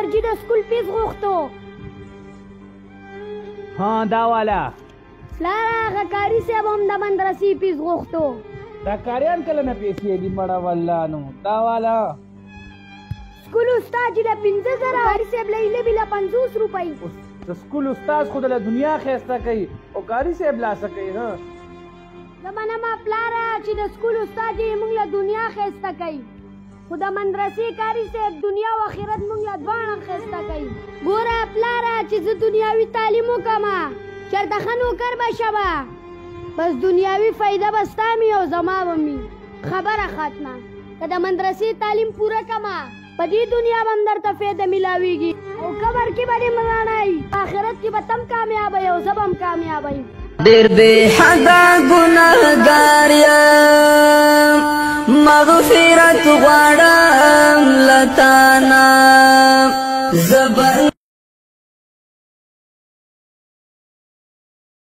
درجی د سکول فیس غوښتو. ها دا والا پلاره هغه کاري صاحب هم د مدرسې فیس غوښتو. دا کاریان کله نه پیسې دي مړه والله نو دا والا سکول استاد چې د 15,000 کاري صاحب لیلې بله 50 روپۍ. د سکول استاد خو د دنیا ښایسته کوي او کاري صاحب لاسه کوي. ها زه منمه پلاره چې د سکول استاد یې موږ له دنیا ښایسته کوي خو د مدرسې کاري صاحب دنیا او آخرت موږ له دواړه ښایسته کوي. ګوره پلاره چې زه دنیاوي تعلیم وکړمه چېرته ښه نوکر به شمه بس دنیاوي فایده به ستا مي او زما به مي خبره ختمه. که د مدرسې تعلیم پوره کړمه په دې دنیا به هم درته فایده میلاویږي او قبر کې به دې مړانی آخرت کې به تم کامیابی او زه به هم کامیابه یم. ډېر بې حده ګنهګار یم مغفرت غواړم له تا نه زه